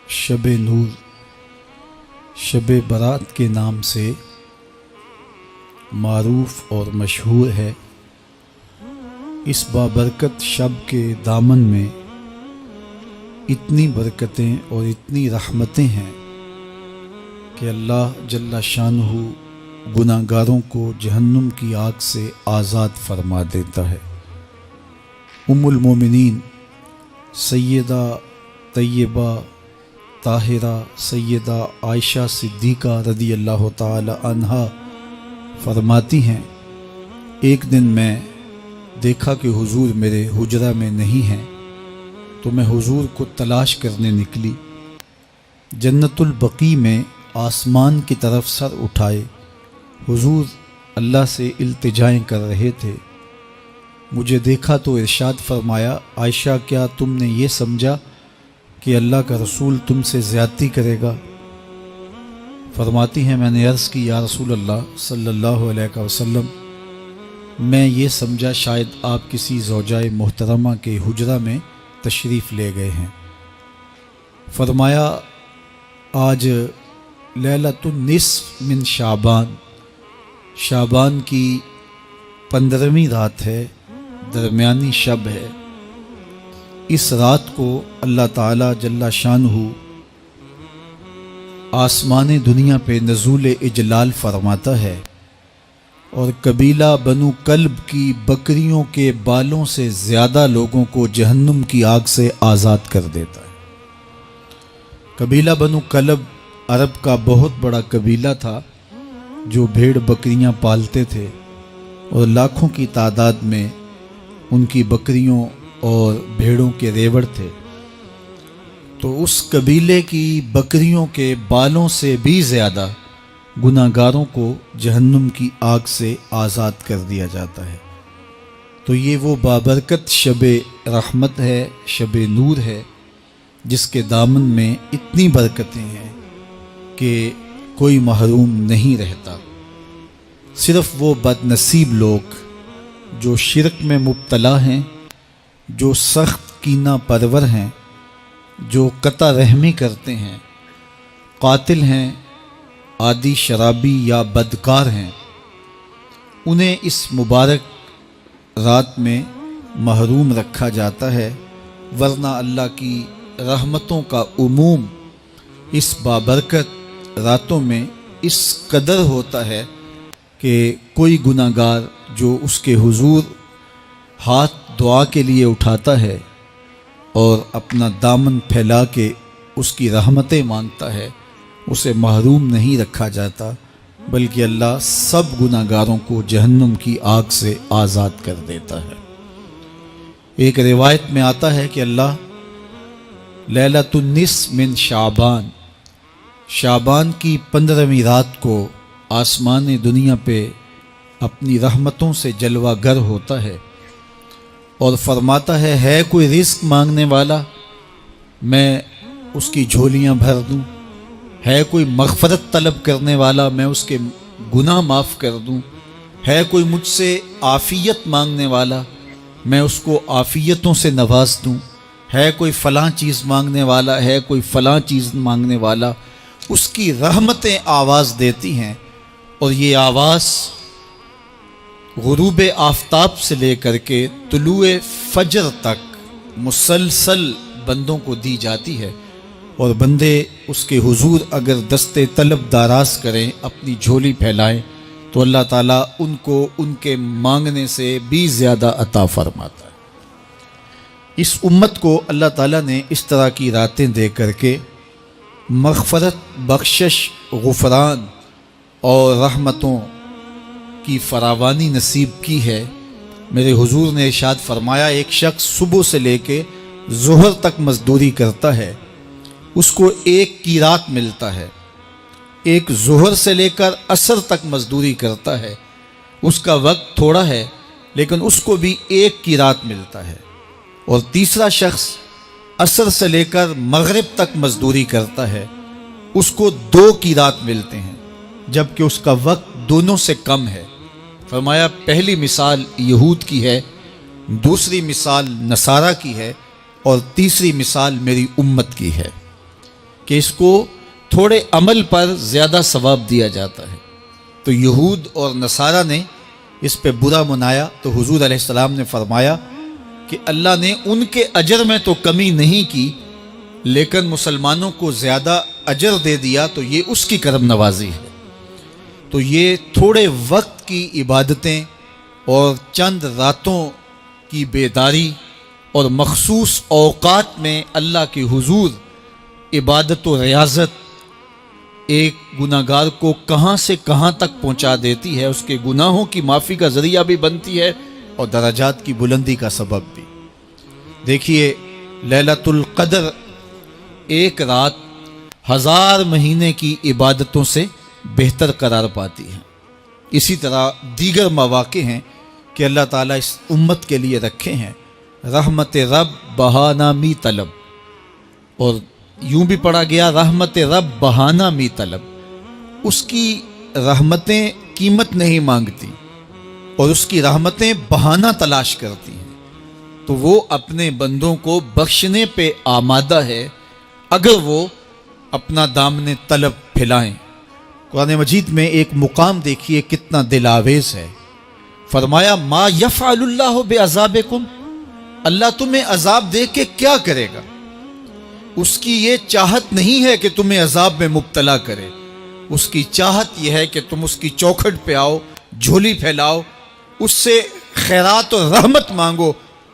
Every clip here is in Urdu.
شب نور شب برات کے نام سے معروف اور مشہور ہے۔ اس بابرکت شب کے دامن میں اتنی برکتیں اور اتنی رحمتیں ہیں کہ اللہ جل شانہ گناہ گاروں کو جہنم کی آگ سے آزاد فرما دیتا ہے۔ ام المومنین سیدہ طیبہ طاہرہ سیدہ عائشہ صدیقہ رضی اللہ تعالی عنہا فرماتی ہیں، ایک دن میں دیکھا کہ حضور میرے حجرہ میں نہیں ہیں، تو میں حضور کو تلاش کرنے نکلی۔ جنت البقیع میں آسمان کی طرف سر اٹھائے حضور اللہ سے التجائیں کر رہے تھے۔ مجھے دیکھا تو ارشاد فرمایا، عائشہ کیا تم نے یہ سمجھا کہ اللہ کا رسول تم سے زیادتی کرے گا؟ فرماتی ہیں میں نے عرض کی یا رسول اللہ صلی اللہ علیہ وسلم، میں یہ سمجھا شاید آپ کسی زوجائے محترمہ کے حجرہ میں تشریف لے گئے ہیں۔ فرمایا آج لیلۃ النصف من شعبان، شعبان کی 15ویں رات ہے، درمیانی شب ہے۔ اس رات کو اللہ تعالی جل شانہ آسمان دنیا پہ نزول اجلال فرماتا ہے اور قبیلہ بنو کلب کی بکریوں کے بالوں سے زیادہ لوگوں کو جہنم کی آگ سے آزاد کر دیتا ہے۔ قبیلہ بنو کلب عرب کا بہت بڑا قبیلہ تھا جو بھیڑ بکریاں پالتے تھے اور لاکھوں کی تعداد میں ان کی بکریوں اور بھیڑوں کے ریوڑ تھے۔ تو اس قبیلے کی بکریوں کے بالوں سے بھی زیادہ گناہ گاروں کو جہنم کی آگ سے آزاد کر دیا جاتا ہے۔ تو یہ وہ بابرکت شب رحمت ہے، شب نور ہے، جس کے دامن میں اتنی برکتیں ہیں کہ کوئی محروم نہیں رہتا۔ صرف وہ بد نصیب لوگ جو شرک میں مبتلا ہیں، جو سخت کینہ پرور ہیں، جو قطع رحمی کرتے ہیں، قاتل ہیں، عادی شرابی یا بدکار ہیں، انہیں اس مبارک رات میں محروم رکھا جاتا ہے، ورنہ اللہ کی رحمتوں کا عموم اس بابرکت راتوں میں اس قدر ہوتا ہے کہ کوئی گناہ گار جو اس کے حضور ہاتھ دعا کے لیے اٹھاتا ہے اور اپنا دامن پھیلا کے اس کی رحمتیں مانگتا ہے، اسے محروم نہیں رکھا جاتا، بلکہ اللہ سب گناہ گاروں کو جہنم کی آگ سے آزاد کر دیتا ہے۔ ایک روایت میں آتا ہے کہ اللہ لیلۃ النصف من شعبان، شعبان کی 15ویں رات کو آسمان دنیا پہ اپنی رحمتوں سے جلوہ گر ہوتا ہے اور فرماتا ہے کوئی رزق مانگنے والا، میں اس کی جھولیاں بھر دوں، ہے کوئی مغفرت طلب کرنے والا، میں اس کے گناہ معاف کر دوں، ہے کوئی مجھ سے عافیت مانگنے والا، میں اس کو عافیتوں سے نواز دوں، ہے کوئی فلاں چیز مانگنے والا، ہے کوئی فلاں چیز مانگنے والا، اس کی رحمتیں آواز دیتی ہیں، اور یہ آواز غروب آفتاب سے لے کر کے طلوع فجر تک مسلسل بندوں کو دی جاتی ہے، اور بندے اس کے حضور اگر دستے طلب دراز کریں، اپنی جھولی پھیلائیں، تو اللہ تعالیٰ ان کو ان کے مانگنے سے بھی زیادہ عطا فرماتا ہے۔ اس امت کو اللہ تعالیٰ نے اس طرح کی راتیں دے کر کے مغفرت، بخشش، غفران اور رحمتوں کی فراوانی نصیب کی ہے۔ میرے حضور نے ارشاد فرمایا، ایک شخص صبح سے لے کے ظہر تک مزدوری کرتا ہے، اس کو ایک قیراط ملتا ہے۔ ایک ظہر سے لے کر عصر تک مزدوری کرتا ہے، اس کا وقت تھوڑا ہے لیکن اس کو بھی ایک قیراط ملتا ہے۔ اور تیسرا شخص عصر سے لے کر مغرب تک مزدوری کرتا ہے، اس کو 2 قیراط ملتے ہیں، جبکہ اس کا وقت دونوں سے کم ہے۔ فرمایا پہلی مثال یہود کی ہے، دوسری مثال نصارہ کی ہے، اور تیسری مثال میری امت کی ہے۔ کہ اس کو تھوڑے عمل پر زیادہ ثواب دیا جاتا ہے۔ تو یہود اور نصارہ نے اس پہ برا منایا تو حضور علیہ السلام نے فرمایا کہ اللہ نے ان کے اجر میں تو کمی نہیں کی، لیکن مسلمانوں کو زیادہ اجر دے دیا، تو یہ اس کی کرم نوازی ہے۔ تو یہ تھوڑے وقت کی عبادتیں اور چند راتوں کی بیداری اور مخصوص اوقات میں اللہ کے حضور عبادت و ریاضت ایک گناہ گار کو کہاں سے کہاں تک پہنچا دیتی ہے، اس کے گناہوں کی معافی کا ذریعہ بھی بنتی ہے اور درجات کی بلندی کا سبب بھی۔ دیکھیے لیلۃ القدر ایک رات 1000 مہینے کی عبادتوں سے بہتر قرار پاتی ہے۔ اسی طرح دیگر مواقع ہیں کہ اللہ تعالیٰ اس امت کے لیے رکھے ہیں، رحمت رب بہانہ می طلب، اور یوں بھی پڑھا گیا رحمت رب بہانہ می طلب۔ اس کی رحمتیں قیمت نہیں مانگتی اور اس کی رحمتیں بہانہ تلاش کرتی ہیں، تو وہ اپنے بندوں کو بخشنے پہ آمادہ ہے اگر وہ اپنا دامن طلب پھیلائیں۔ قرآن مجید میں ایک مقام دیکھیے کتنا دل آویز ہے، فرمایا ما یفعل اللہ بعذابکم، اللہ تمہیں عذاب دے کے کیا کرے گا؟ اس کی یہ چاہت نہیں ہے کہ تمہیں عذاب میں مبتلا کرے، اس کی چاہت یہ ہے کہ تم اس کی چوکھٹ پہ آؤ، جھولی پھیلاؤ، اس سے خیرات اور رحمت مانگو،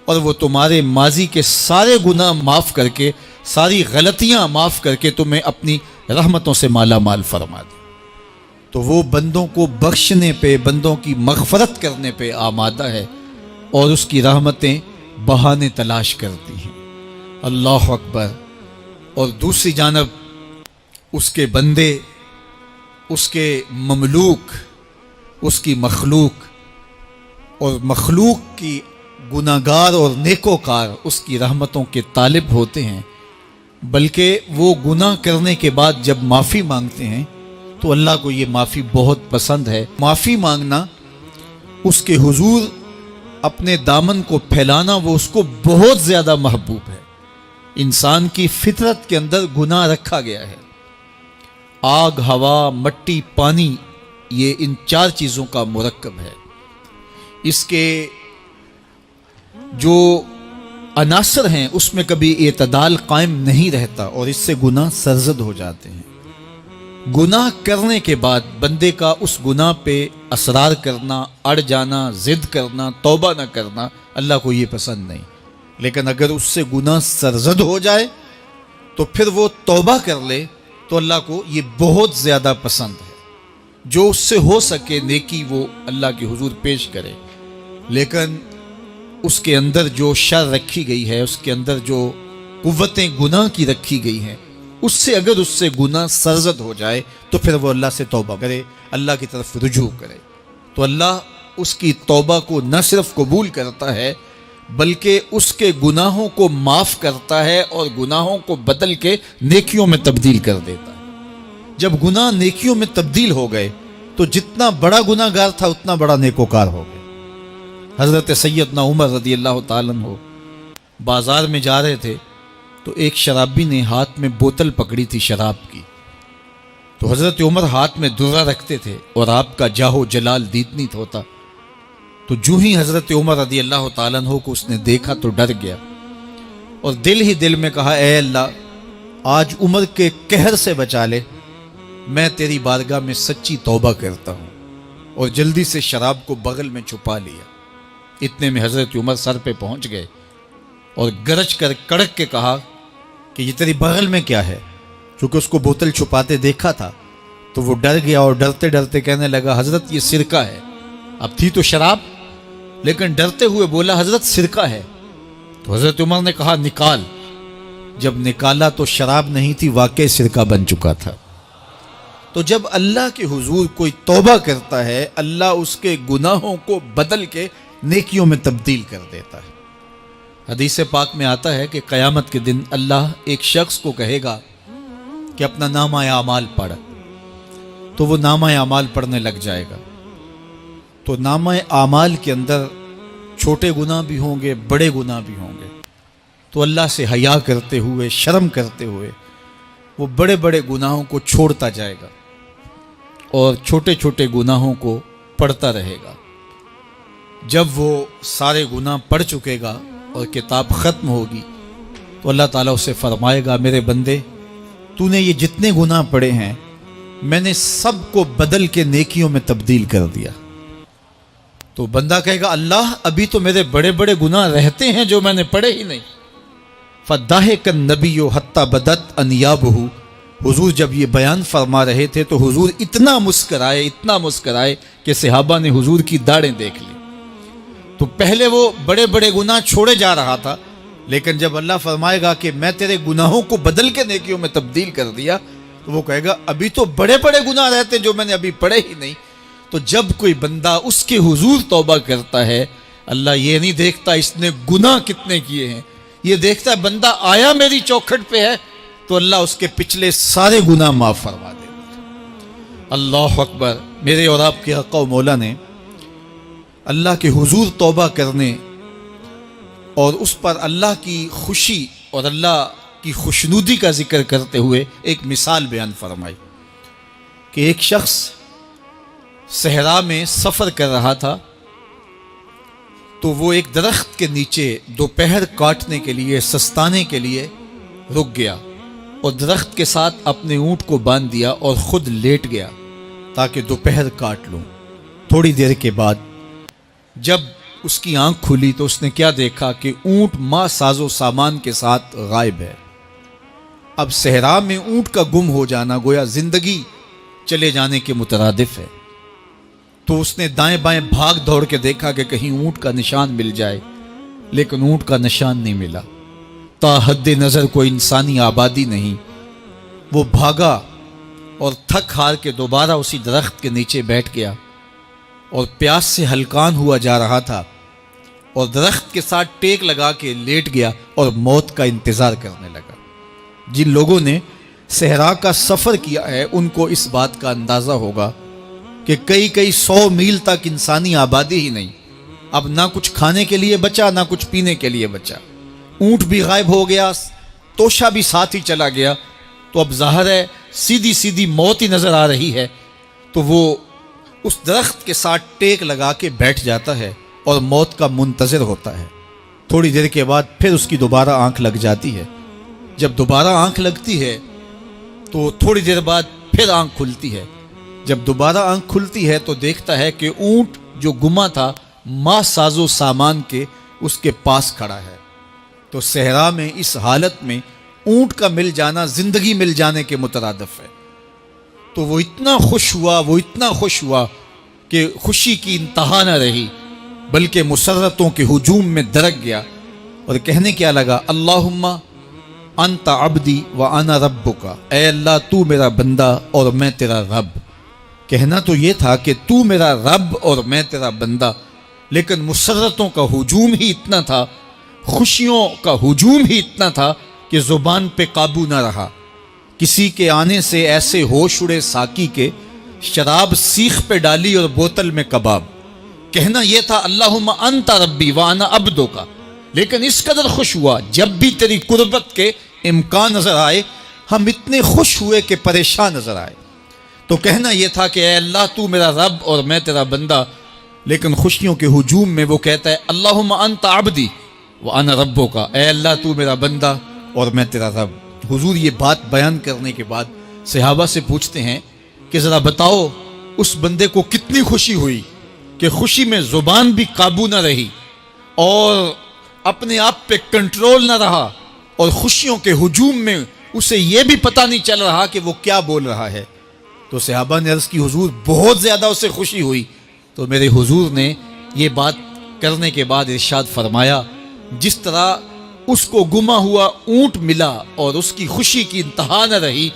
اور وہ تمہارے ماضی کے سارے گناہ معاف کر کے، ساری غلطیاں معاف کر کے تمہیں اپنی رحمتوں سے مالا مال فرما دے۔ تو وہ بندوں کو بخشنے پہ، بندوں کی مغفرت کرنے پہ آمادہ ہے اور اس کی رحمتیں بہانے تلاش کرتی ہیں۔ اللہ اکبر۔ اور دوسری جانب اس کے بندے، اس کے مملوک، اس کی مخلوق، اور مخلوق کی گناہگار اور نیکوکار اس کی رحمتوں کے طالب ہوتے ہیں، بلکہ وہ گناہ کرنے کے بعد جب معافی مانگتے ہیں تو اللہ کو یہ معافی بہت پسند ہے۔ معافی مانگنا، اس کے حضور اپنے دامن کو پھیلانا، وہ اس کو بہت زیادہ محبوب ہے۔ انسان کی فطرت کے اندر گناہ رکھا گیا ہے۔ آگ، ہوا، مٹی، پانی، یہ ان 4 چیزوں کا مرکب ہے۔ اس کے جو عناصر ہیں اس میں کبھی اعتدال قائم نہیں رہتا اور اس سے گناہ سرزد ہو جاتے ہیں۔ گناہ کرنے کے بعد بندے کا اس گناہ پہ اصرار کرنا، اڑ جانا، ضد کرنا، توبہ نہ کرنا، اللہ کو یہ پسند نہیں۔ لیکن اگر اس سے گناہ سرزد ہو جائے تو پھر وہ توبہ کر لے تو اللہ کو یہ بہت زیادہ پسند ہے۔ جو اس سے ہو سکے نیکی وہ اللہ کے حضور پیش کرے، لیکن اس کے اندر جو شر رکھی گئی ہے، اس کے اندر جو قوتیں گناہ کی رکھی گئی ہیں، اس سے اگر اس سے گناہ سرزد ہو جائے تو پھر وہ اللہ سے توبہ کرے، اللہ کی طرف رجوع کرے، تو اللہ اس کی توبہ کو نہ صرف قبول کرتا ہے بلکہ اس کے گناہوں کو معاف کرتا ہے اور گناہوں کو بدل کے نیکیوں میں تبدیل کر دیتا ہے۔ جب گناہ نیکیوں میں تبدیل ہو گئے تو جتنا بڑا گناہ گار تھا اتنا بڑا نیکوکار ہو گیا۔ حضرت سیدنا عمر رضی اللہ تعالیٰ عنہ بازار میں جا رہے تھے تو ایک شرابی نے ہاتھ میں بوتل پکڑی تھی شراب کی، تو حضرت عمر ہاتھ میں درہ رکھتے تھے اور آپ کا جاہو جلال دیدنیت ہوتا، تو جو ہی حضرت عمر رضی اللہ تعالیٰ عنہ کو اس نے دیکھا تو ڈر گیا اور دل ہی دل میں کہا اے اللہ آج عمر کے قہر سے بچا لے، میں تیری بارگاہ میں سچی توبہ کرتا ہوں، اور جلدی سے شراب کو بغل میں چھپا لیا۔ اتنے میں حضرت عمر سر پہ پہنچ گئے اور گرج کر کڑک کے کہا کہ یہ تیری بغل میں کیا ہے؟ چونکہ اس کو بوتل چھپاتے دیکھا تھا تو وہ ڈر گیا اور ڈرتے ڈرتے کہنے لگا حضرت یہ سرکہ ہے۔ اب تھی تو شراب لیکن ڈرتے ہوئے بولا حضرت سرکہ ہے، تو حضرت عمر نے کہا نکال۔ جب نکالا تو شراب نہیں تھی، واقعی سرکہ بن چکا تھا۔ تو جب اللہ کے حضور کوئی توبہ کرتا ہے اللہ اس کے گناہوں کو بدل کے نیکیوں میں تبدیل کر دیتا ہے۔ حدیث پاک میں آتا ہے کہ قیامت کے دن اللہ ایک شخص کو کہے گا کہ اپنا نامہ اعمال پڑھ، تو وہ نامہ اعمال پڑھنے لگ جائے گا، تو نامہ اعمال کے اندر چھوٹے گناہ بھی ہوں گے، بڑے گناہ بھی ہوں گے، تو اللہ سے حیا کرتے ہوئے، شرم کرتے ہوئے وہ بڑے بڑے گناہوں کو چھوڑتا جائے گا اور چھوٹے چھوٹے گناہوں کو پڑھتا رہے گا۔ جب وہ سارے گناہ پڑھ چکے گا اور کتاب ختم ہوگی تو اللہ تعالیٰ اسے فرمائے گا، میرے بندے تو نے یہ جتنے گناہ پڑھے ہیں میں نے سب کو بدل کے نیکیوں میں تبدیل کر دیا۔ تو بندہ کہے گا، اللہ ابھی تو میرے بڑے بڑے گناہ رہتے ہیں جو میں نے پڑھے ہی نہیں۔ فَضَحِكَ النَّبِيُّ حَتَّى بَدَتْ أَنْيَابُهُ، حضور جب یہ بیان فرما رہے تھے تو حضور اتنا مسکرائے کہ صحابہ نے حضور کی داڑھیں دیکھ لی۔ تو پہلے وہ بڑے بڑے گناہ چھوڑے جا رہا تھا، لیکن جب اللہ فرمائے گا کہ میں تیرے گناہوں کو بدل کے نیکیوں میں تبدیل کر دیا، تو وہ کہے گا ابھی تو بڑے بڑے گناہ رہتے جو میں نے ابھی پڑھے ہی نہیں۔ تو جب کوئی بندہ اس کے حضور توبہ کرتا ہے، اللہ یہ نہیں دیکھتا اس نے گناہ کتنے کیے ہیں، یہ دیکھتا ہے بندہ آیا میری چوکھٹ پہ ہے تو اللہ اس کے پچھلے سارے گناہ معاف فرما دے۔ اللہ اکبر۔ میرے اور آپ کے آقا و مولا نے اللہ کے حضور توبہ کرنے اور اس پر اللہ کی خوشی اور اللہ کی خوشنودی کا ذکر کرتے ہوئے ایک مثال بیان فرمائی کہ ایک شخص صحرا میں سفر کر رہا تھا، تو وہ ایک درخت کے نیچے دوپہر کاٹنے کے لیے، سستانے کے لیے رک گیا اور درخت کے ساتھ اپنے اونٹ کو باندھ دیا اور خود لیٹ گیا تاکہ دوپہر کاٹ لوں۔ تھوڑی دیر کے بعد جب اس کی آنکھ کھلی تو اس نے کیا دیکھا کہ اونٹ ماں ساز و سامان کے ساتھ غائب ہے۔ اب صحرا میں اونٹ کا گم ہو جانا گویا زندگی چلے جانے کے مترادف ہے۔ تو اس نے دائیں بائیں بھاگ دوڑ کے دیکھا کہ کہیں اونٹ کا نشان مل جائے، لیکن اونٹ کا نشان نہیں ملا۔ تا حد نظر کوئی انسانی آبادی نہیں۔ وہ بھاگا اور تھک ہار کے دوبارہ اسی درخت کے نیچے بیٹھ گیا اور پیاس سے ہلکان ہوا جا رہا تھا اور درخت کے ساتھ ٹیک لگا کے لیٹ گیا اور موت کا انتظار کرنے لگا۔ جن لوگوں نے صحرا کا سفر کیا ہے ان کو اس بات کا اندازہ ہوگا کہ کئی 100 میل تک انسانی آبادی ہی نہیں، اب نہ کچھ کھانے کے لیے بچا نہ کچھ پینے کے لیے بچا، اونٹ بھی غائب ہو گیا، توشہ بھی ساتھ ہی چلا گیا، تو اب ظاہر ہے سیدھی موت ہی نظر آ رہی ہے۔ تو وہ اس درخت کے ساتھ ٹیک لگا کے بیٹھ جاتا ہے اور موت کا منتظر ہوتا ہے۔ تھوڑی دیر کے بعد پھر اس کی دوبارہ آنکھ لگ جاتی ہے۔ جب دوبارہ آنکھ لگتی ہے تو تھوڑی دیر بعد پھر آنکھ کھلتی ہے۔ جب دوبارہ آنکھ کھلتی ہے تو دیکھتا ہے کہ اونٹ جو گما تھا ماں ساز و سامان کے اس کے پاس کھڑا ہے۔ تو صحرا میں اس حالت میں اونٹ کا مل جانا زندگی مل جانے کے مترادف ہے۔ تو وہ اتنا خوش ہوا کہ خوشی کی انتہا نہ رہی، بلکہ مسرتوں کے ہجوم میں درک گیا اور کہنے کیا لگا، اللہم انت عبدی وانا ربک، اے اللہ تو میرا بندہ اور میں تیرا رب۔ کہنا تو یہ تھا کہ تو میرا رب اور میں تیرا بندہ، لیکن مسرتوں کا ہجوم ہی اتنا تھا، خوشیوں کا ہجوم ہی اتنا تھا کہ زبان پہ قابو نہ رہا۔ کسی کے آنے سے ایسے ہوش اڑے ساقی کے، شراب سیخ پہ ڈالی اور بوتل میں کباب۔ کہنا یہ تھا اللہم انت ربی وانا عبدک، لیکن اس قدر خوش ہوا جب بھی تیری قربت کے امکان نظر آئے ہم اتنے خوش ہوئے کہ پریشان نظر آئے۔ تو کہنا یہ تھا کہ اے اللہ تو میرا رب اور میں تیرا بندہ، لیکن خوشیوں کے ہجوم میں وہ کہتا ہے اللہم انت عبدی وانا ربک، اے اللہ تو میرا بندہ اور میں تیرا رب۔ حضور یہ بات بیان کرنے کے بعد صحابہ سے پوچھتے ہیں کہ ذرا بتاؤ اس بندے کو کتنی خوشی ہوئی کہ خوشی میں زبان بھی قابو نہ رہی اور اپنے آپ پہ کنٹرول نہ رہا، اور خوشیوں کے ہجوم میں اسے یہ بھی پتہ نہیں چل رہا کہ وہ کیا بول رہا ہے۔ تو صحابہ نے عرض کی حضور بہت زیادہ اسے خوشی ہوئی۔ تو میرے حضور نے یہ بات کرنے کے بعد ارشاد فرمایا، جس طرح اس کو گما ہوا اونٹ ملا اور اس کی خوشی کی انتہا نہ رہی،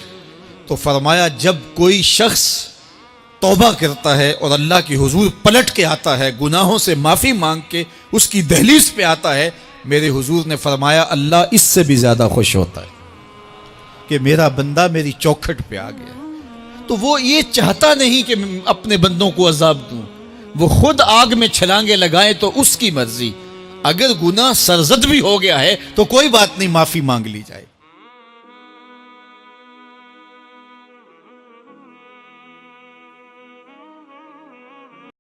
تو فرمایا جب کوئی شخص توبہ کرتا ہے اور اللہ کے حضور پلٹ کے آتا ہے، گناہوں سے معافی مانگ کے اس کی دہلیز پہ آتا ہے، میرے حضور نے فرمایا اللہ اس سے بھی زیادہ خوش ہوتا ہے کہ میرا بندہ میری چوکھٹ پہ آ گیا۔ تو وہ یہ چاہتا نہیں کہ میں اپنے بندوں کو عذاب دوں، وہ خود آگ میں چھلانگے لگائے تو اس کی مرضی، اگر گناہ سرزد بھی ہو گیا ہے تو کوئی بات نہیں، معافی مانگ لی جائے۔